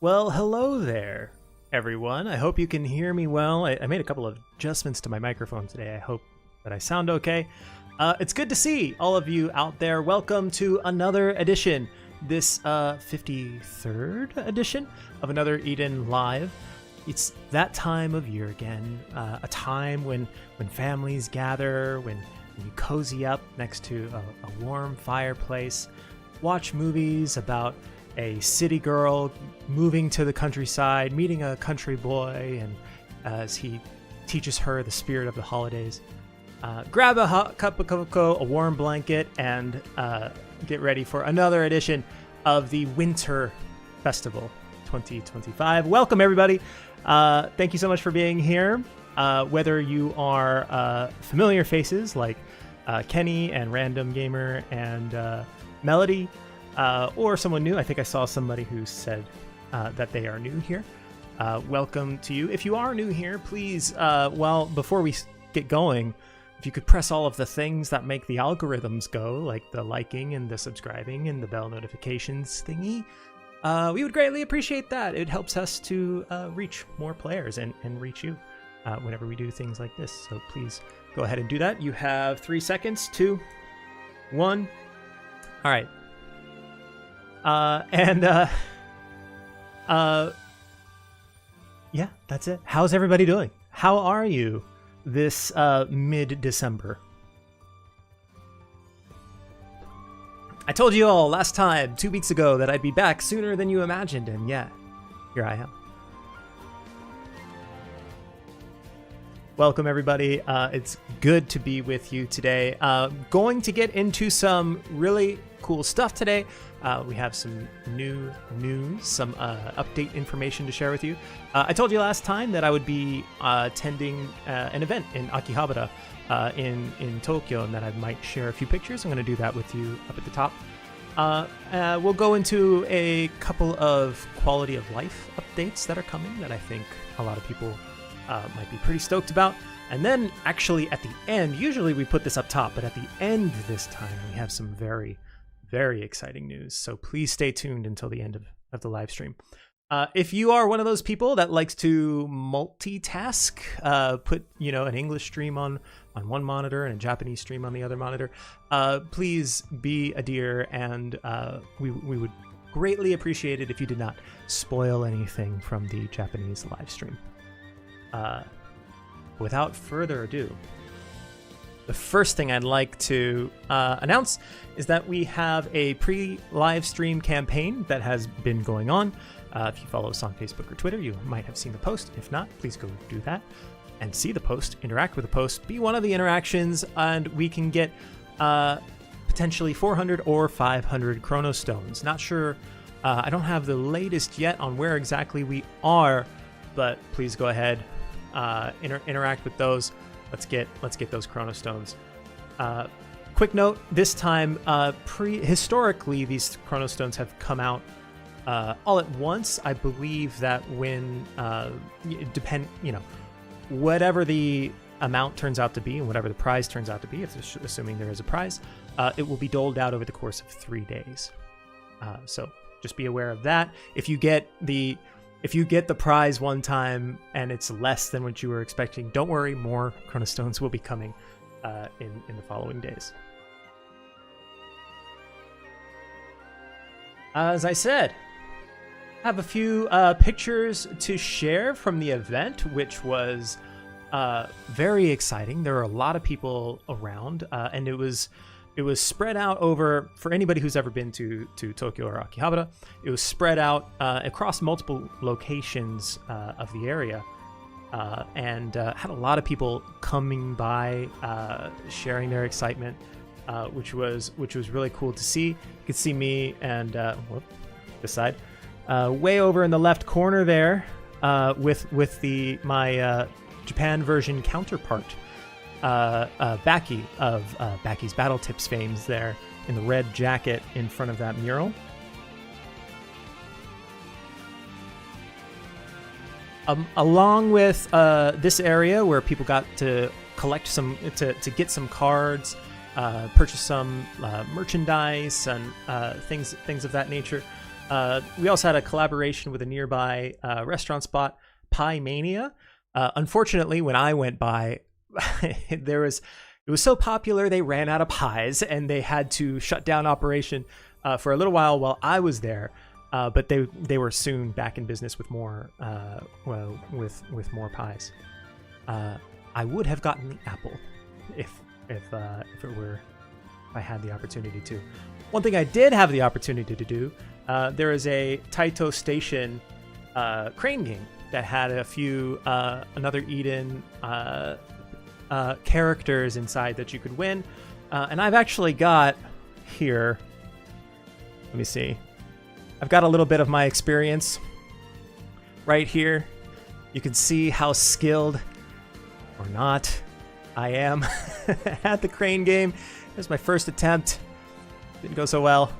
Well, hello there, everyone. I hope you can hear me well. I made a couple of adjustments to my microphone today. I hope that I sound okay. It's good to see all of you out there. Welcome to another edition, this 53rd edition of Another Eden Live. It's that time of year again, a time when families gather, when you cozy up next to a warm fireplace, watch movies about a city girl moving to the countryside, meeting a country boy, and as he teaches her the spirit of the holidays. Grab a hot cup of cocoa, a warm blanket, and get ready for another edition of the Winter Festival 2025. Welcome, everybody. Thank you so much for being here. Whether you are familiar faces like Kenny and Random Gamer and Melody, or someone new. I think I saw somebody who said that they are new here. Welcome to you. If you are new here, please, before we get going, if you could press all of the things that make the algorithms go, like the liking and the subscribing and the bell notifications thingy, we would greatly appreciate that. It helps us to reach more players and reach you whenever we do things like this. So please go ahead and do that. You have 3 seconds, 2, 1. All right. Yeah, that's it. How's everybody doing? How are you this mid-December? I told you all last time, 2 weeks ago, that I'd be back sooner than you imagined, and yeah, here I am. Welcome, everybody. It's good to be with you today. Going to get into some really cool stuff today. We have some new news, some update information to share with you. I told you last time that I would be attending an event in Akihabara in Tokyo, and that I might share a few pictures. I'm going to do that with you up at the top. We'll go into a couple of quality of life updates that are coming that I think a lot of people might be pretty stoked about. And then actually at the end, usually we put this up top, but at the end this time we have some very, very exciting news. So please stay tuned until the end of the live stream. If you are one of those people that likes to multitask, put an English stream on one monitor and a Japanese stream on the other monitor, please be a dear, and we would greatly appreciate it if you did not spoil anything from the Japanese live stream. Without further ado, the first thing I'd like to announce is that we have a pre-live stream campaign that has been going on. If you follow us on Facebook or Twitter, you might have seen the post. If not, please go do that and see the post, interact with the post, be one of the interactions, and we can get potentially 400 or 500 Chrono Stones. Not sure, I don't have the latest yet on where exactly we are, but please go ahead, interact with those. Let's get those Chrono Stones. Quick note: this time, historically, these Chrono Stones have come out all at once. I believe that when whatever the amount turns out to be and whatever the prize turns out to be, assuming there is a prize, it will be doled out over the course of 3 days. So just be aware of that. If you get the prize one time and it's less than what you were expecting, don't worry, more Chrono Stones will be coming in the following days. As I said, I have a few pictures to share from the event, which was very exciting. There were a lot of people around, and it was spread out over, for anybody who's ever been to Tokyo or Akihabara, it was spread out across multiple locations of the area, and had a lot of people coming by, sharing their excitement, which was really cool to see. You could see me and this side, way over in the left corner there, with my Japan version counterpart. Baki of Baki's Battle Tips fames there in the red jacket in front of that mural. Along with this area where people got to collect to get some cards, purchase some merchandise and things of that nature. We also had a collaboration with a nearby restaurant spot, Pie Mania. Unfortunately, when I went by, it was so popular they ran out of pies and they had to shut down operation for a little while I was there. But they were soon back in business with more with more pies. I would have gotten the apple if I had the opportunity to. One thing I did have the opportunity to do, there is a Taito Station crane game that had a few Another Eden characters inside that you could win, and I've actually got here. Let me see. I've got a little bit of my experience right here. You can see how skilled or not I am at the crane game. It was my first attempt. Didn't go so well.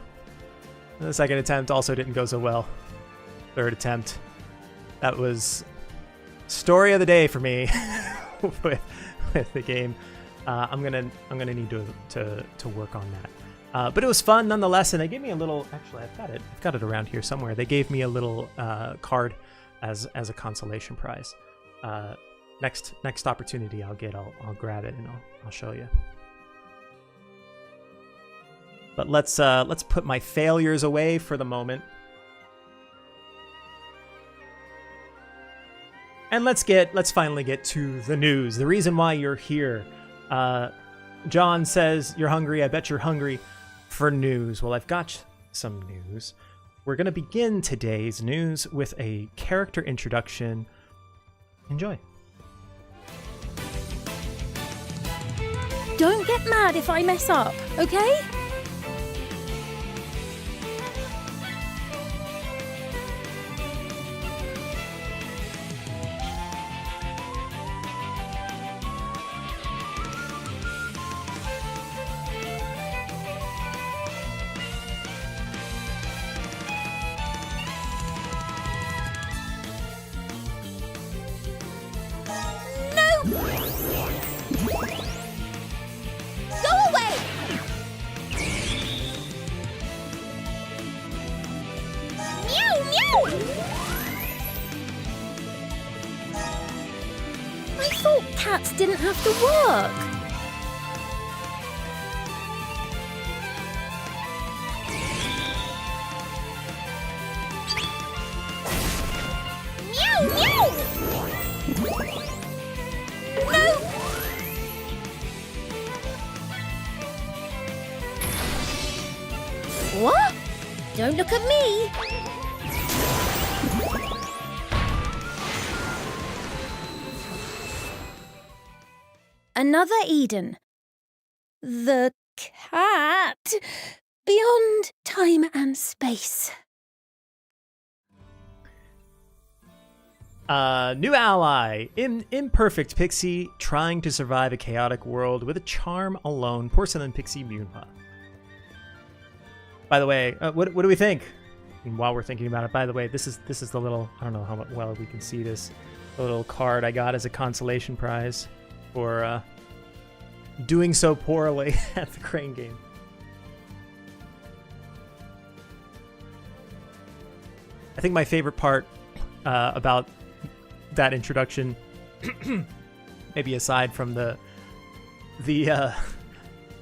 And the second attempt also didn't go so well. Third attempt. That was story of the day for me with the game. I'm gonna need to work on that. But it was fun nonetheless, and they gave me a little. Actually, I've got it around here somewhere. They gave me a little card as a consolation prize. Next opportunity I'll get, I'll grab it and I'll show you. But let's put my failures away for the moment. And let's finally get to the news. The reason why you're here. John says you're hungry. I bet you're hungry for news. Well, I've got some news. We're going to begin today's news with a character introduction. Enjoy. Don't get mad if I mess up, okay? Cats didn't have to work. Meow, meow. No. What? Don't look at me. Another Eden. The cat beyond time and space. New ally, imperfect Pixie, trying to survive a chaotic world with a charm alone. Porcelain Pixie Myunfa. By the way, what do we think? And while we're thinking about it, by the way, this is the little, I don't know how well we can see this, the little card I got as a consolation prize for doing so poorly at the crane game. I think my favorite part about that introduction, maybe aside from the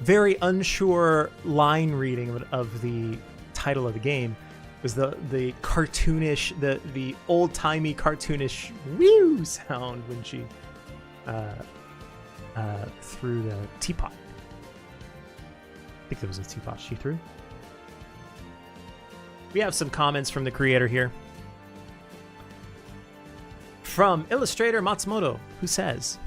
very unsure line reading of the title of the game, was the cartoonish, the old-timey cartoonish whew sound when she threw the teapot. I think there was a teapot she threw. We have some comments from the creator here. From illustrator Matsumoto, who says,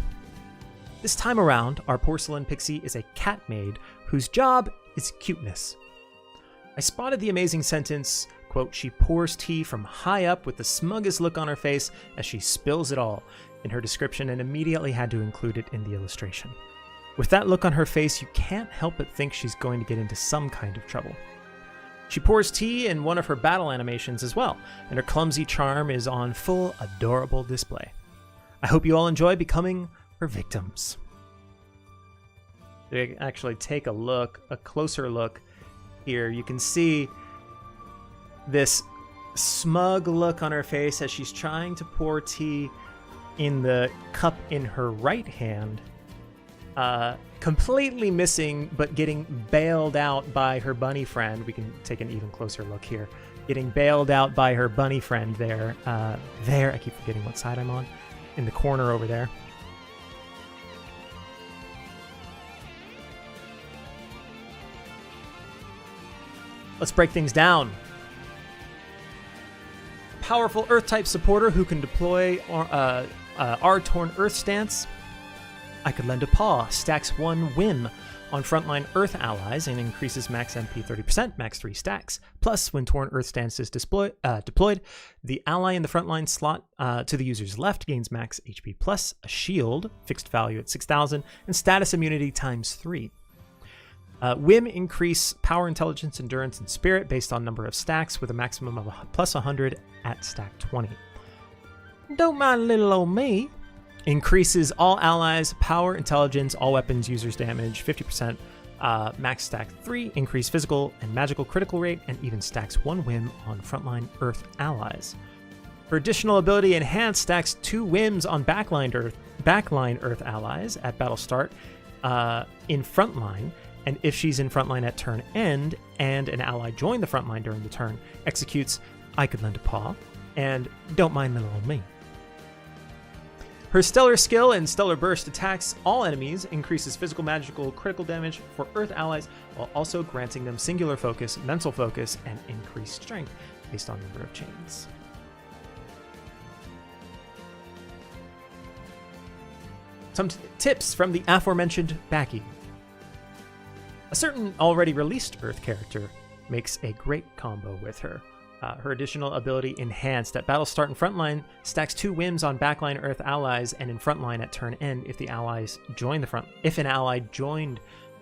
"This time around, our Porcelain Pixie is a cat maid whose job is cuteness. I spotted the amazing sentence, quote, she pours tea from high up with the smuggest look on her face as she spills it all, in her description and immediately had to include it in the illustration. With that look on her face, you can't help but think she's going to get into some kind of trouble. She pours tea in one of her battle animations as well, and her clumsy charm is on full adorable display. I hope you all enjoy becoming her victims." They actually take a closer look here. You can see this smug look on her face as she's trying to pour tea in the cup in her right hand, completely missing, but getting bailed out by her bunny friend. We can take an even closer look here. Getting bailed out by her bunny friend there. I keep forgetting what side I'm on. In the corner over there. Let's break things down. Powerful Earth-type supporter who can deploy our Torn Earth stance. I could lend a paw. Stacks 1 whim on frontline Earth allies and increases max MP 30%, max 3 stacks. Plus, when Torn Earth stance is deployed, the ally in the frontline slot to the user's left gains max HP plus, a shield, fixed value at 6,000, and status immunity times 3. Whim increase power, intelligence, endurance, and spirit based on number of stacks with a maximum of plus 100 at stack 20. Don't mind little old me. Increases all allies' power, intelligence, all weapons, users' damage, 50%, max stack 3, increase physical and magical critical rate, and even stacks 1 whim on frontline Earth allies. Her additional ability Enhance stacks 2 whims on backline Earth allies at battle start in frontline, and if she's in frontline at turn end and an ally joined the frontline during the turn, executes I Could Lend a Paw and Don't Mind Little Old Me. Her Stellar Skill and Stellar Burst attacks all enemies, increases physical, magical, critical damage for Earth allies, while also granting them singular focus, mental focus, and increased strength based on number of chains. Some tips from the aforementioned Baki. A certain already released Earth character makes a great combo with her. Her additional ability Enhanced at battle start and frontline stacks 2 whims on backline Earth allies and in frontline at turn end if the allies join the front. If an ally joined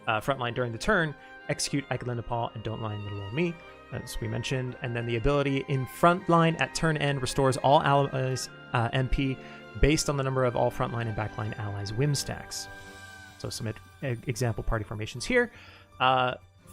frontline during the turn, execute I Could Lend a Paw and Don't Lie Little Old Me, as we mentioned. And then the ability in frontline at turn end restores all allies MP based on the number of all frontline and backline allies whim stacks. So some example party formations here.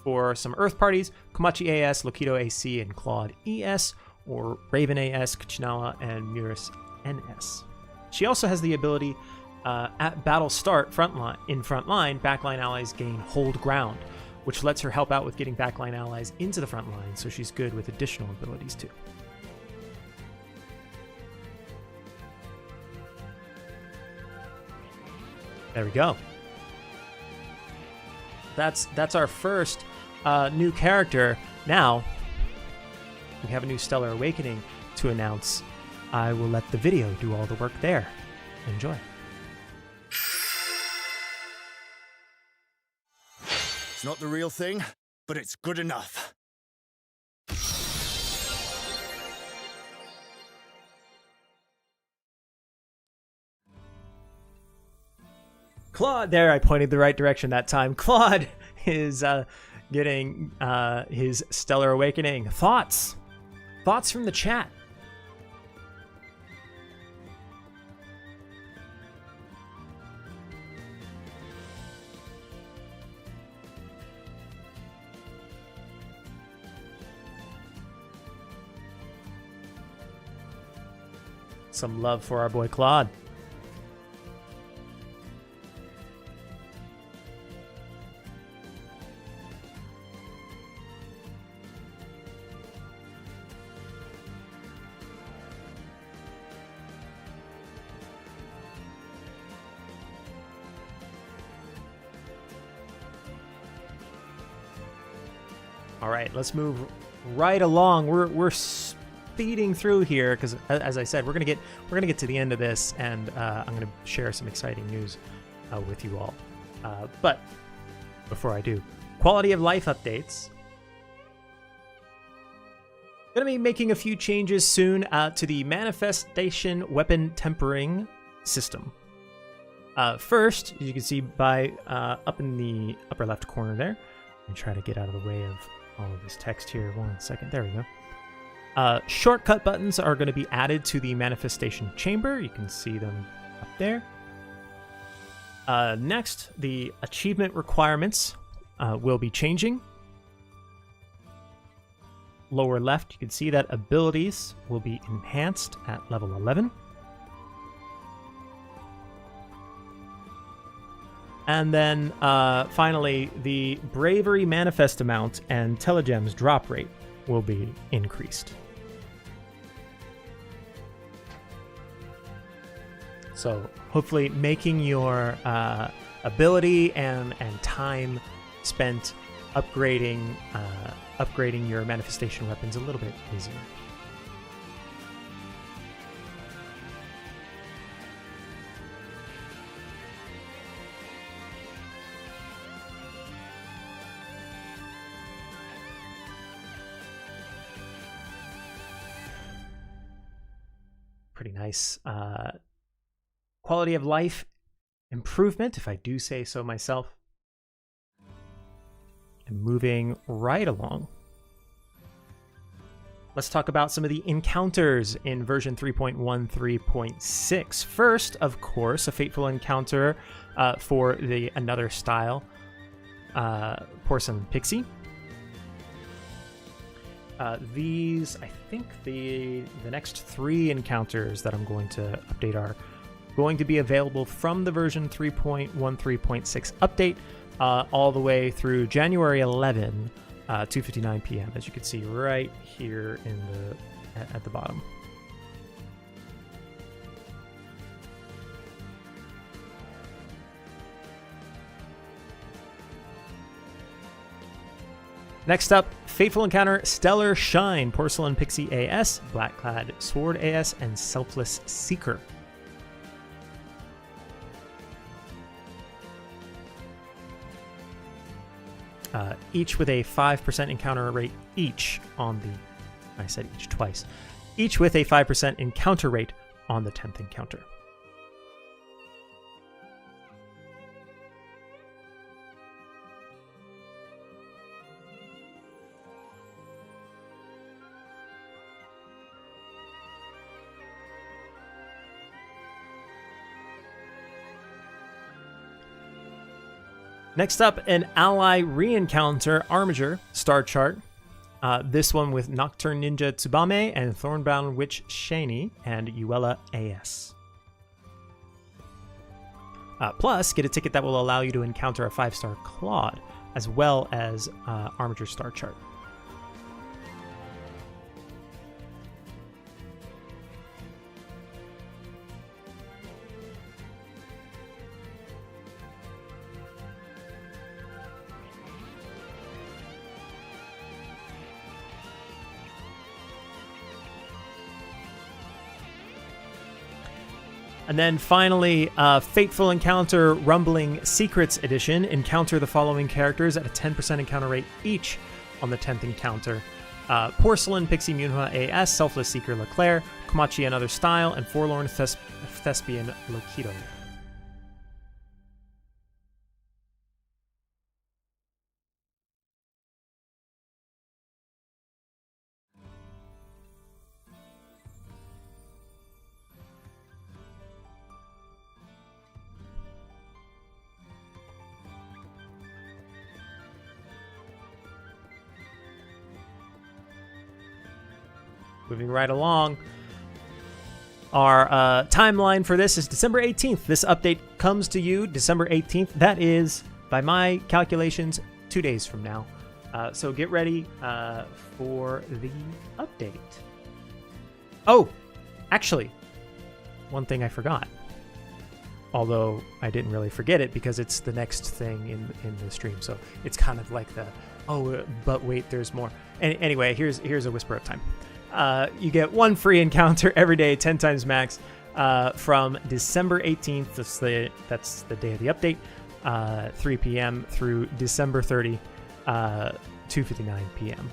For some Earth parties, Komachi AS, Lokito AC, and Claude ES, or Raven AS, Kuchinawa, and Muris NS. She also has the ability at battle start in frontline, backline allies gain hold ground, which lets her help out with getting backline allies into the front line, so she's good with additional abilities too. There we go. That's our first new character. Now, we have a new Stellar Awakening to announce. I will let the video do all the work there. Enjoy. It's not the real thing, but it's good enough. Claude, there, I pointed the right direction that time. Claude is getting his Stellar Awakening. Thoughts from the chat. Some love for our boy Claude. All right, let's move right along. We're speeding through here because, as I said, we're gonna get to the end of this, and I'm gonna share some exciting news with you all. But before I do, quality of life updates. Gonna be making a few changes soon to the manifestation weapon tempering system. First, as you can see by up in the upper left corner there, and try to get out of the way of all of this text here. 1 second. There we go. Shortcut buttons are going to be added to the manifestation chamber. You can see them up there. Next, the achievement requirements will be changing. lower left, you can see that abilities will be enhanced at level 11. And then finally, the Bravery Manifest amount and Telegems drop rate will be increased. So hopefully making your ability and time spent upgrading your manifestation weapons a little bit easier. Pretty nice quality of life improvement, if I do say so myself. And moving right along, let's talk about some of the encounters in version 3.13.6. First, of course, a fateful encounter for the Another Style Porcelain Pixie. These, I think the next 3 encounters that I'm going to update are going to be available from the version 3.13.6 update all the way through January 11, 2:59 p.m. as you can see right here in at the bottom. Next up, Fateful Encounter, Stellar Shine, Porcelain Pixie AS, Blackclad Sword AS, and Selfless Seeker. Each with a 5% encounter rate each on the... I said each twice. Each with a 5% encounter rate on the 10th encounter. Next up, an ally re-encounter Armiger star chart. This one with Nocturne Ninja Tsubame and Thornbound Witch Shani and Uella AS. Plus, get a ticket that will allow you to encounter a 5-star Claude, as well as Armiger star chart. And then finally, Fateful Encounter Rumbling Secrets Edition. Encounter the following characters at a 10% encounter rate each on the 10th encounter. Porcelain Pixie Myunfa AS, Selfless Seeker Leclerc, Komachi Another Style, and Forlorn Thespian Lokido. Moving right along, our timeline for this is December 18th. This update comes to you December 18th. That is, by my calculations, 2 days from now. So get ready for the update. Oh, actually, one thing I forgot. Although I didn't really forget it because it's the next thing in the stream. So it's kind of like the, oh, but wait, there's more. Anyway, here's a whisper of time. You get 1 free encounter every day, 10 times max, from December 18th. That's the day of the update, 3 p.m. through December 30, 2:59 p.m.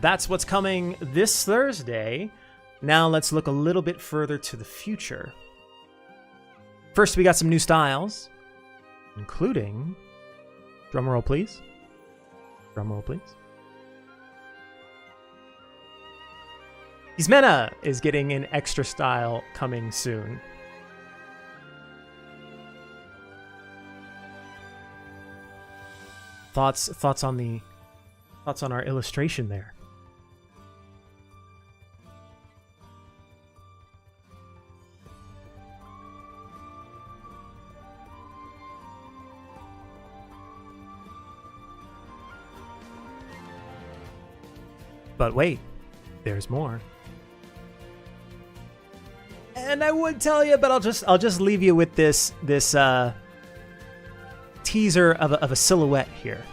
That's what's coming this Thursday. Now let's look a little bit further to the future. First, we got some new styles, including... Drumroll, please. Drumroll, please. Ismena is getting an extra style coming soon. Thoughts on our illustration there. But wait, there's more. And I would tell you, but I'll just leave you with this teaser of a silhouette here.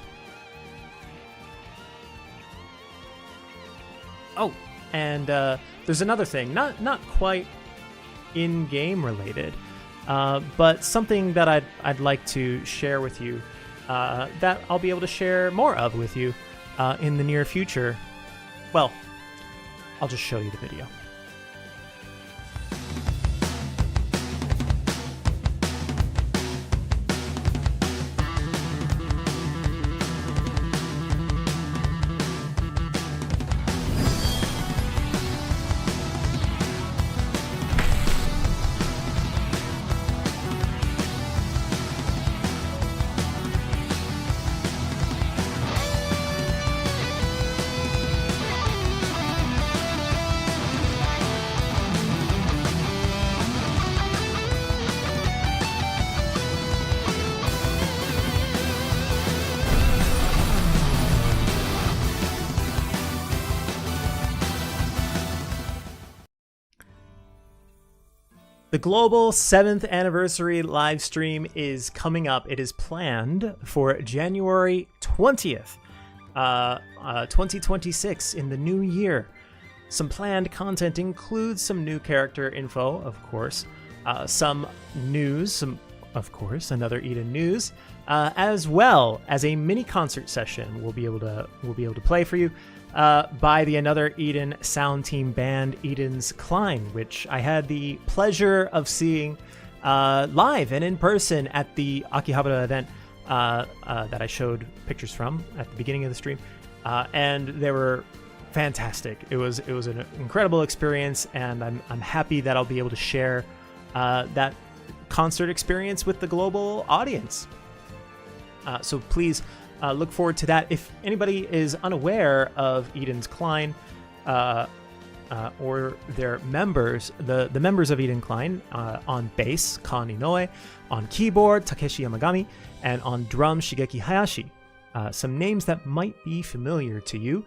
Oh, and there's another thing, not quite in-game related, but something that I'd like to share with you, that I'll be able to share more of with you in the near future. Well, I'll just show you the video. The global 7th anniversary live stream is coming up. It is planned for January 20th, 2026, in the new year. Some planned content includes some new character info, of course, some news, another Eden news, as well as a mini concert session we'll be able to play for you by the Another Eden sound team band, Eden's Klein, which I had the pleasure of seeing live and in person at the Akihabara event that I showed pictures from at the beginning of the stream, and they were fantastic. It was an incredible experience, and I'm happy that I'll be able to share that concert experience with the global audience. So please look forward to that. If anybody is unaware of Eden's Klein or their members, the members of Eden Klein, on bass, Kan Inoue, on keyboard, Takeshi Yamagami, and on drum, Shigeki Hayashi. Some names that might be familiar to you.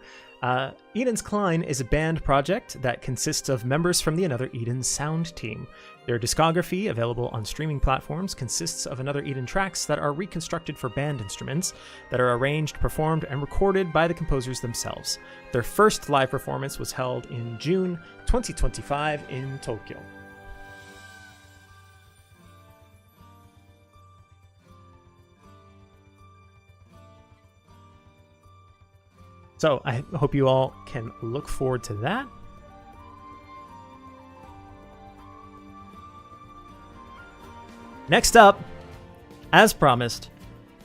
Eden's Klein is a band project that consists of members from the Another Eden sound team. Their discography, available on streaming platforms, consists of Another Eden tracks that are reconstructed for band instruments that are arranged, performed, and recorded by the composers themselves. Their first live performance was held in June 2025 in Tokyo. So I hope you all can look forward to that. Next up, as promised,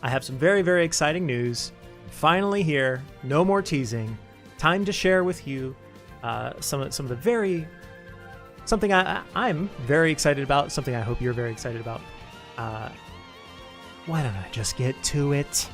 I have some very, very exciting news. Finally here, no more teasing. Time to share with you some of the something I'm very excited about, something I hope you're very excited about. Why don't I just get to it?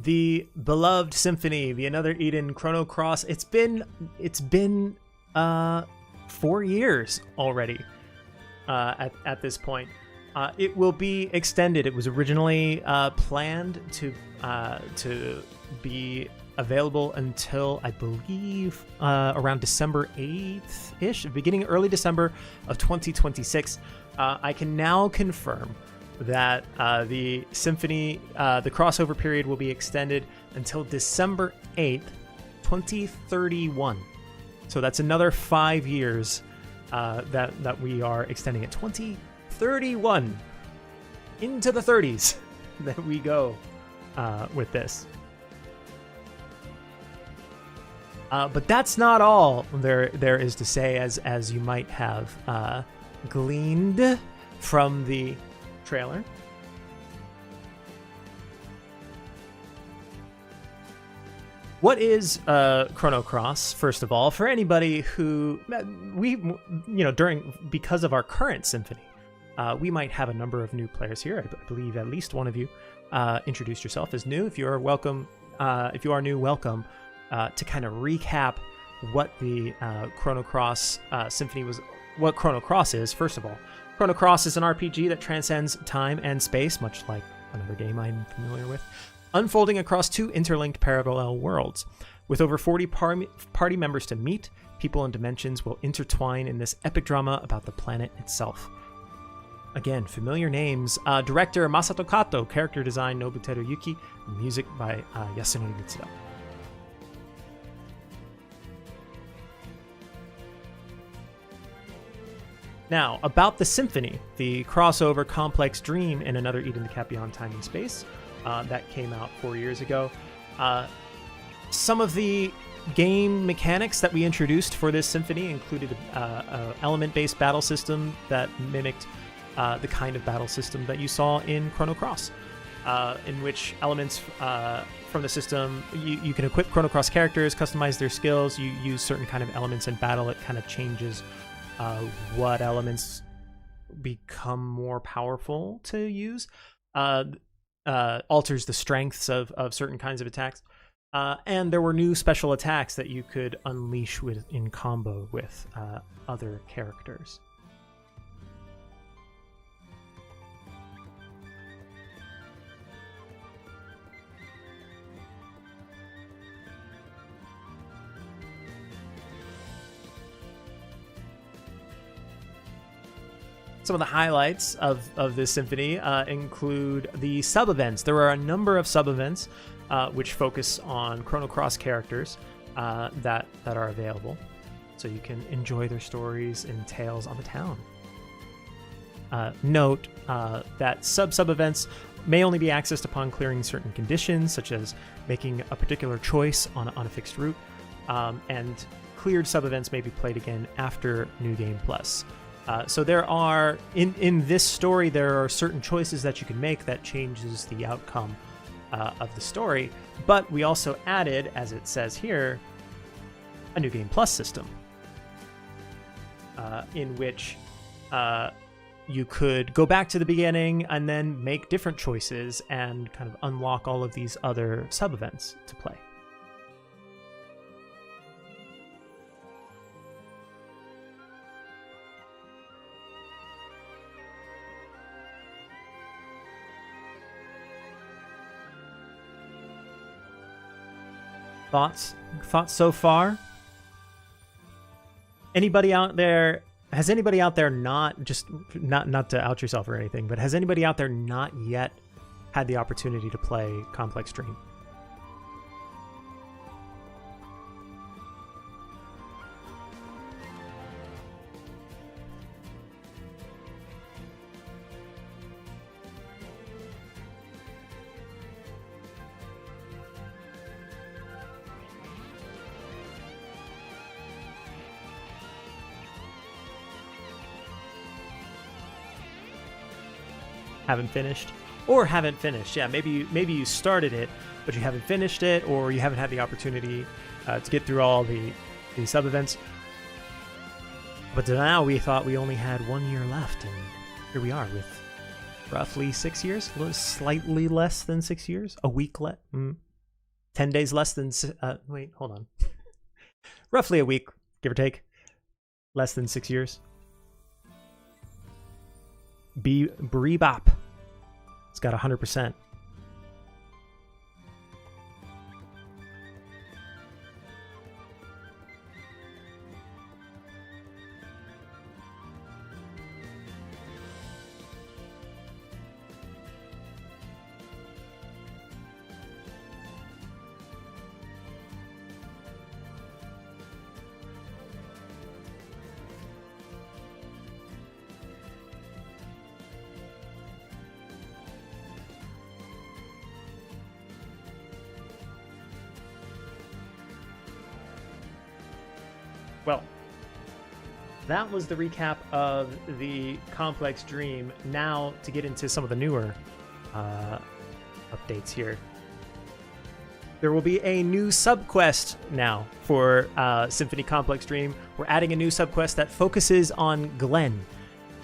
the beloved Symphony, the Another Eden Chrono Cross. It's been 4 years already at this point. It will be extended. It was originally planned to be available until, I believe, around December 8th-ish, beginning early December of 2026. I can now confirm that the Symphony, the crossover period will be extended until December 8th, 2031. So that's another 5 years that we are extending it. 2031 into the 30s that we go with this. But that's not all there is to say, as you might have gleaned from the trailer. What is Chrono Cross? First of all, for anybody who because of our current Symphony, we might have a number of new players here. I believe at least one of you introduced yourself as new. If you are welcome, if you are new, welcome. To kind of recap what the Chrono Cross Symphony was, what Chrono Cross is. First of all, Chrono Cross is an RPG that transcends time and space, much like another game I'm familiar with, unfolding across two interlinked parallel worlds. With over 40 party members to meet, people and dimensions will intertwine in this epic drama about the planet itself. Again, familiar names. Director Masato Kato, character design Nobuteru Yuki, music by Yasunori Mitsuda. Now, about the Symphony, the crossover complex dream in Another Eden, the Cap Beyond Time and Space, that came out 4 years ago. Some of the game mechanics that we introduced for this Symphony included an element-based battle system that mimicked the kind of battle system that you saw in Chrono Cross, in which elements from the system, you can equip Chrono Cross characters, customize their skills, you use certain kind of elements in battle. It kind of changes what elements become more powerful to use, alters the strengths of certain kinds of attacks, and there were new special attacks that you could unleash in combo with other characters. Some of the highlights of this Symphony include the sub-events. There are a number of sub-events which focus on Chrono Cross characters that are available, so you can enjoy their stories and tales on the town. Note that sub-events may only be accessed upon clearing certain conditions, such as making a particular choice on a fixed route, and cleared sub-events may be played again after New Game Plus. So there are, in this story, there are certain choices that you can make that changes the outcome of the story, but we also added, as it says here, a New Game Plus system, in which you could go back to the beginning and then make different choices and kind of unlock all of these other sub-events to play. Thoughts so far? Anybody out there? Has anybody out there not to out yourself or anything, but has anybody out there not yet had the opportunity to play Complex Dream? Haven't finished, yeah, maybe you started it but you haven't finished it, or you haven't had the opportunity to get through all the sub events. But now we thought we only had 1 year left, and here we are with roughly 6 years, slightly less than 6 years, a week left. 10 days less than, wait, hold on. Roughly a week, give or take. Less than 6 years. Brebop. It's got 100%. Well, that was the recap of the Complex Dream. Now to get into some of the newer updates here. There will be a new subquest now for Symphony Complex Dream. We're adding a new subquest that focuses on Glenn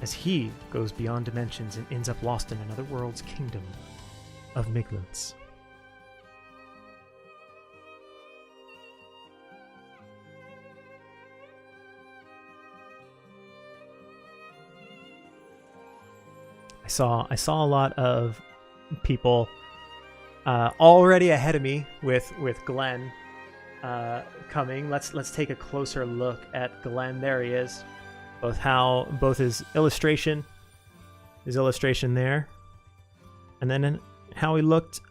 as he goes beyond dimensions and ends up lost in another world's kingdom of Miglets. I saw a lot of people already ahead of me with Glenn coming. Let's take a closer look at Glenn. There he is. Both his illustration there, and then how he looked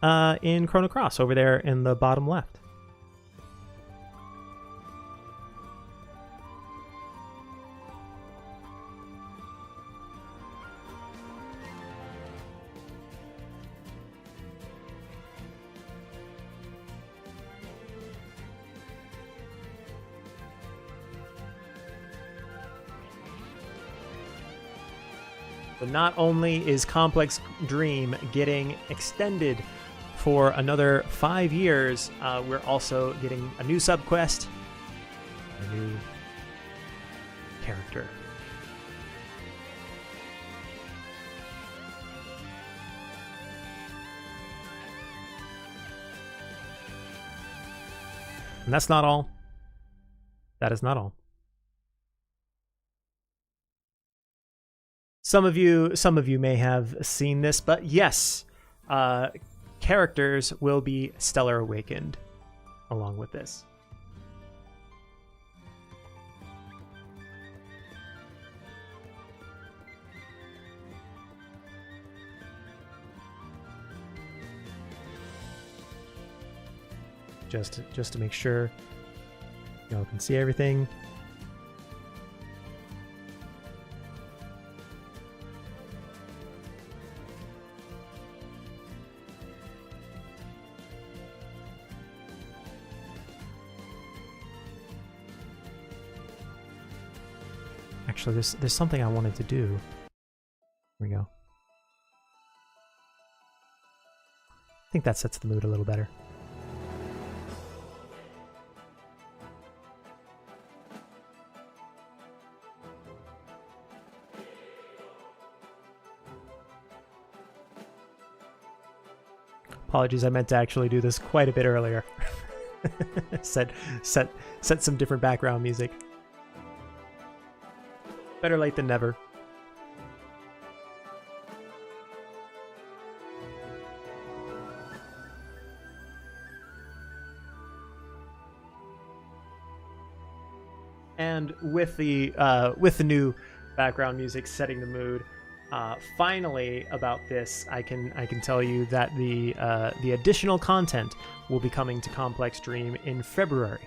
in Chrono Cross over there in the bottom left. But not only is Complex Dream getting extended for another 5 years, we're also getting a new subquest, a new character. And that's not all. That is not all. Some of you may have seen this, but yes, characters will be Stellar Awakened along with this. Just to make sure y'all can see everything. Actually, there's something I wanted to do. Here we go. I think that sets the mood a little better. Apologies, I meant to actually do this quite a bit earlier. set some different background music. Better late than never. And with the new background music setting the mood, finally about this, I can tell you that the additional content will be coming to Complex Dream in February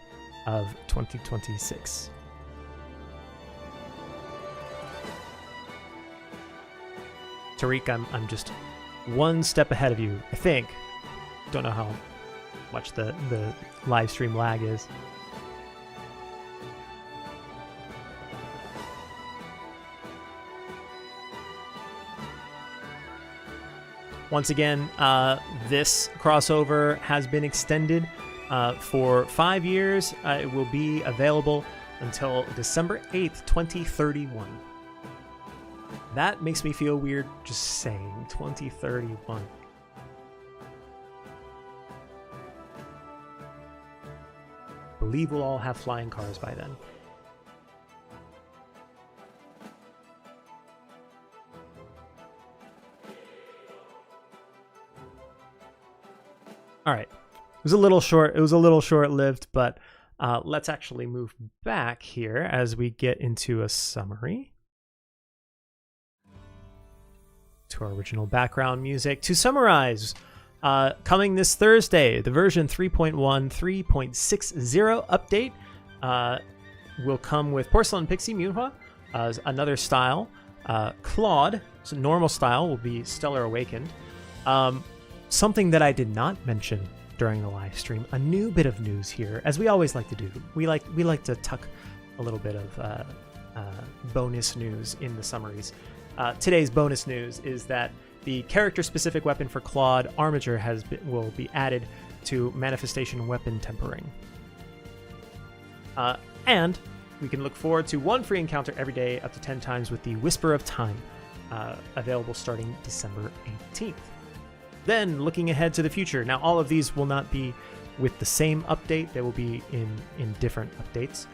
of 2026. Tariq, I'm just one step ahead of you, I think. Don't know how much the live stream lag is. Once again, this crossover has been extended for 5 years. It will be available until December 8th, 2031. That makes me feel weird just saying 2031. believe we'll all have flying cars by then. All right. It was a little short-lived, but let's actually move back here as we get into a summary. To our original background music. To summarize, coming this Thursday, the version 3.1 3.60 update will come with Porcelain, Pixie, Myunfa, another style. Claude, so normal style, will be Stellar Awakened. Something that I did not mention during the live stream, a new bit of news here, as we always like to do. We like to tuck a little bit of bonus news in the summaries. Today's bonus news is that the character-specific weapon for Claude, Armiger, will be added to Manifestation Weapon Tempering. And we can look forward to one free encounter every day up to 10 times with the Whisper of Time, available starting December 18th. Then, looking ahead to the future. Now, all of these will not be with the same update. They will be in different updates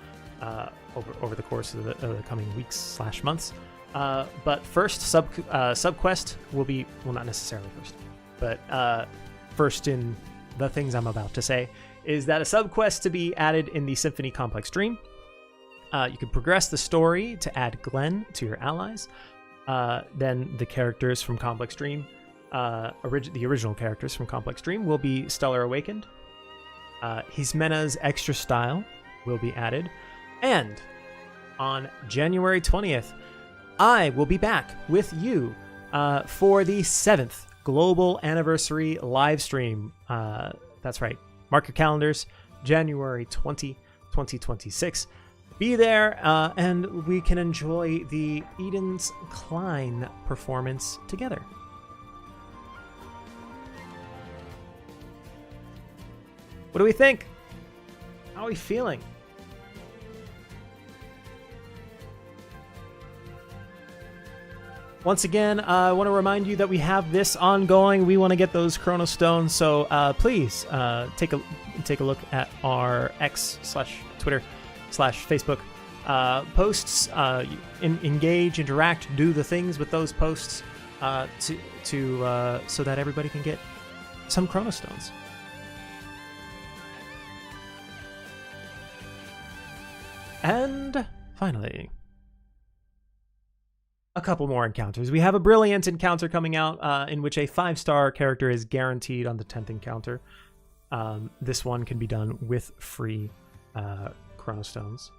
over the course of the coming weeks/months. But first, subquest will be, well, not necessarily first, but first in the things I'm about to say, is that a subquest to be added in the Symphony Complex Dream. You can progress the story to add Glenn to your allies. Then the characters from Complex Dream, the original characters from Complex Dream will be Stellar Awakened. Hismena's extra style will be added. And on January 20th, I will be back with you for the 7th Global Anniversary live stream. That's right. Mark your calendars, January 20, 2026. Be there, and we can enjoy the Eden's Klein performance together. What do we think? How are we feeling? Once again, I want to remind you that we have this ongoing. We want to get those Chrono Stones, so please take a look at our X/Twitter/Facebook posts. Engage, interact, do the things with those posts so that everybody can get some Chrono Stones. And finally, a couple more encounters. We have a brilliant encounter coming out in which a 5-star character is guaranteed on the 10th encounter. This one can be done with free Chrono Stones.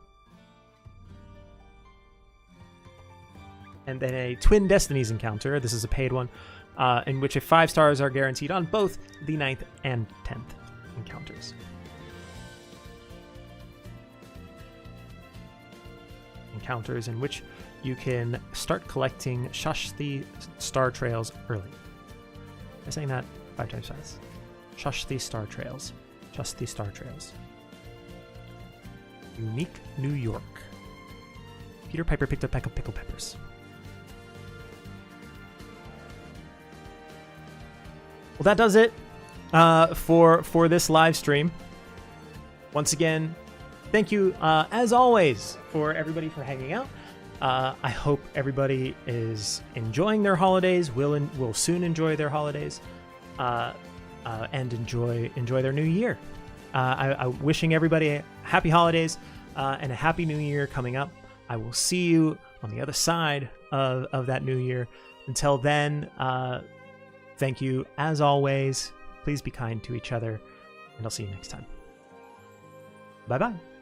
And then a Twin Destinies encounter. This is a paid one in which 5 stars are guaranteed on both the 9th and 10th encounters. Encounters in which you can start collecting Shashthi Star Trails early. I'm saying that 5 times fast. Shashthi Star Trails. Shashthi Star Trails. Unique New York. Peter Piper picked a peck of pickled peppers. Well, that does it for this live stream. Once again, thank you, as always, for everybody for hanging out. I hope everybody is enjoying their holidays, will soon enjoy their holidays, and enjoy their new year. I'm wishing everybody happy holidays and a happy new year coming up. I will see you on the other side of that new year. Until then, thank you, as always. Please be kind to each other, and I'll see you next time. Bye-bye.